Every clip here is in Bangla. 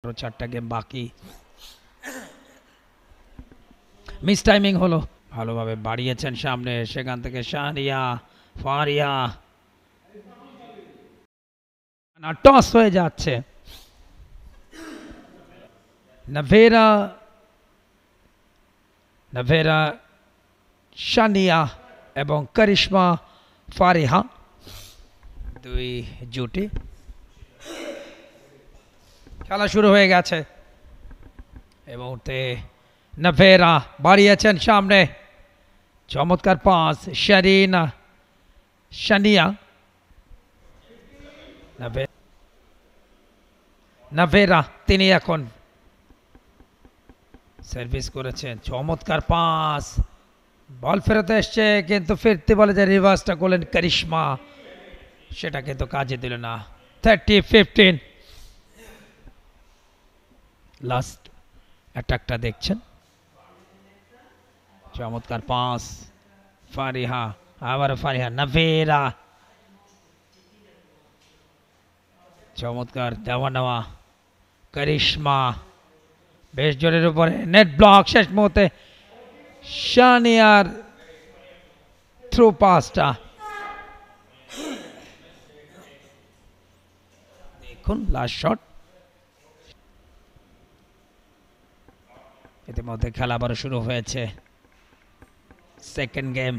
আরো 4টা গেম বাকি। মিস টাইমিং হলো, ভালোভাবে বাড়িয়েছেন সামনে, সেখান থেকে শানিয়া ফারিয়া টস হয়ে যাচ্ছে। নাভেরা শানিয়া এবং করিশ্মা ফারিহা দুই জুটি। খেলা শুরু হয়ে গেছে। এই মুহূর্তে নাভেরা বাড়িয়েছেন সামনে, চমৎকার পাস শারিনা শানিয়া। নাভেরা তিনি এখন সার্ভিস করেছেন, চমৎকার পাস, বল ফেরত এসছে কিন্তু ফিরতে বলে যে রিভার্সটা করলেন করিশ্মা, সেটা কিন্তু কাজে দিল না। 30-15 লাস্ট অ্যাটাকটা দেখছেন। চমৎকার পাস ফারিহা, আবার ফারিহা, নাভেরা চমৎকার দেওয়া নেওয়া, করিশ্মা বেশ জোরের উপরে নেট ব্লক। শেষ মুহূর্তে শানিয়ার থ্রু পাসটা দেখুন, লাস্ট শট। ইতিমধ্যে খেলা আবার শুরু হয়েছে, সেকেন্ড গেম।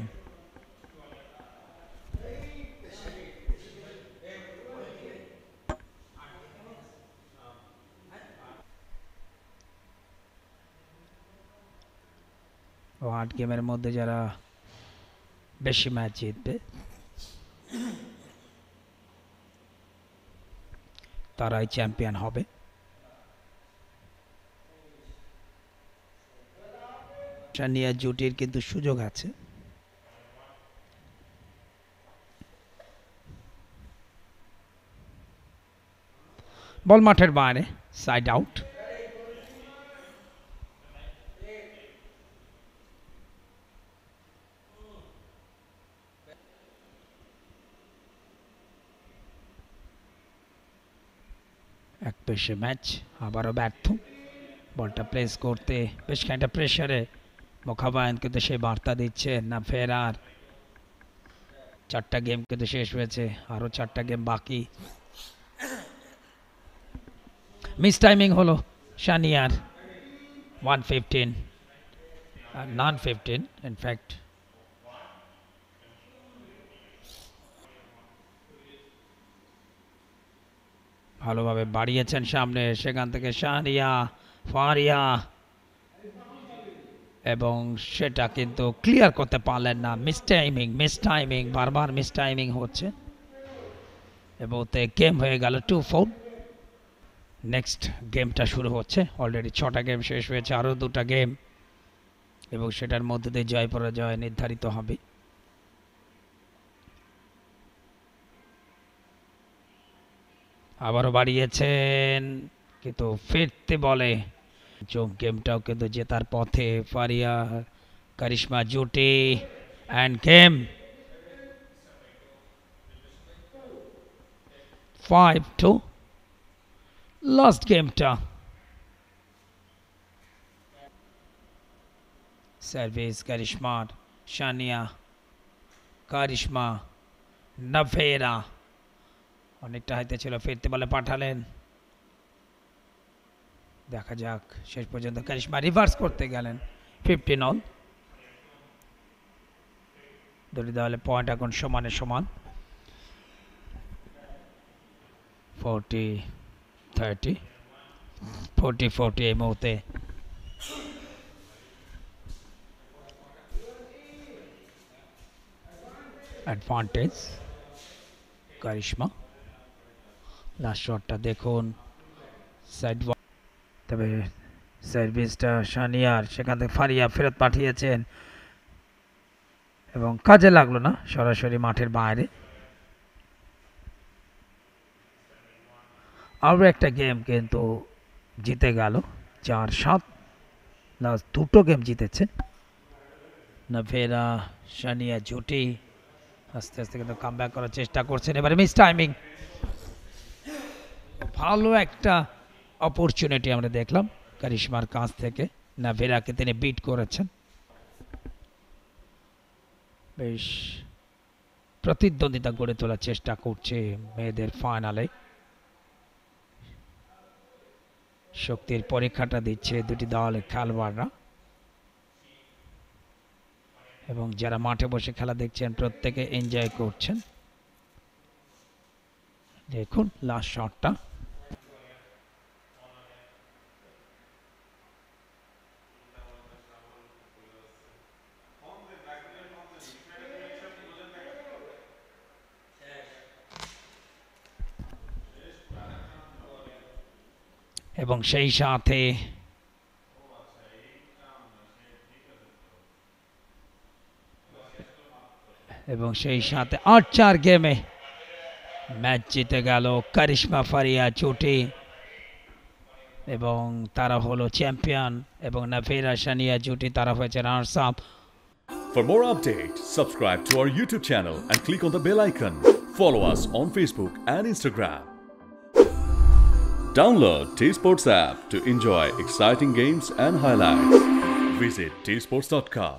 ও 8 গেমের মধ্যে যারা বেশি ম্যাচ জিতবে তারাই চ্যাম্পিয়ন হবে। শানিয়া জুটির কিন্তু সুযোগ আছে। বল মাঠের বাইরে, সাইড আউট। এক পেশে ম্যাচ, আবারও ব্যর্থ বলটা প্লেস করতে, বেশ খানিকটা প্রেশারে মোকাবায়ন কিন্তু সেই বার্তা দিচ্ছে না ফেরার। 4টা গেম কিন্তু শেষ হয়েছে, আরো 4টা গেম বাকি। মিস টাইমিং হলো শানিয়ার। 115 নন 15 ইনফ্যাক্ট। ভালোভাবে বাড়িয়েছেন সামনে, সেখান থেকে শানিয়া ফারিয়া এবং সেটা কিন্তু ক্লিয়ার করতে পারলেন না। মিস টাইমিং বারবার মিস টাইমিং হচ্ছে এবং গেম হয়ে গেল 2-4। নেক্সট গেমটা শুরু হচ্ছে। অলরেডি 6টা গেম শেষ হয়েছে, আরও 2টা গেম এবং সেটার মধ্যে দিয়ে জয় পরাজয় নির্ধারিত হবে। আবারও বাড়িয়েছেন কিন্তু ফিরতে বলে, গেমটাও কিন্তু জেতার পথে ফারিয়া করিশ্মা জুটি। অ্যান্ড গেম 5-2 লাস্ট গেমটা। সার্ভিস করিশ্মার, শানিয়া করিশ্মা নাভেরা অনেকটা হাইতে ছিল, ফিরতে বলে পাঠালেন। দেখা যাক, শেষ পর্যন্ত করিশ্মা রিভার্স করতে গেলেন। 15 অল, দুটি দলে পয়েন্ট এখন সমানে সমান। 40-30 40-40 এই মুহূর্তে। অ্যাডভান্টেজ করিশ্মা। লাস্ট শটটা দেখুন, সাইড, তবে সার্ভিসটা শানিয়ার, সেখান থেকে ফারিয়া ফেরত পাঠিয়েছেন এবং কাজে লাগলো না, সরাসরি মাঠের বাইরে। আরও একটা গেম কিন্তু জিতে গেল 4-7। লাস্ট 2টো গেম জিতেছে নাভেরা শানিয়া জুটি। আস্তে আস্তে কিন্তু কামব্যাক করার চেষ্টা করছেন। এবারে মিস টাইমিং, ভালো একটা অপরচুনিটি আমরা দেখলাম কারিশমার কাছ থেকে, নাভেরাকে তিনি বিট করেছেন। বেশ প্রতিদ্বন্দ্বিতা গড়ে তোলার চেষ্টা করছে মেয়েদের ফাইনালে, শক্তির পরীক্ষাটা দিচ্ছে দুটি দলের খেলোয়াড়রা, এবং যারা মাঠে বসে খেলা দেখছেন প্রত্যেকে এনজয় করছেন। দেখুন লাস্ট শটটা, এবং সেই সাথে আর্চার গেমে ম্যাচ জিতে গেল কারিশমা ফারিয়া জুটি, এবং তারা হলো চ্যাম্পিয়ন, এবং নাভেরা সানিয়া জুটি তারা হয়েছে runners up. For more updates, subscribe to our YouTube channel and click on the bell icon. Follow us on Facebook and Instagram. Download T-Sports app to enjoy exciting games and highlights. Visit tsports.com.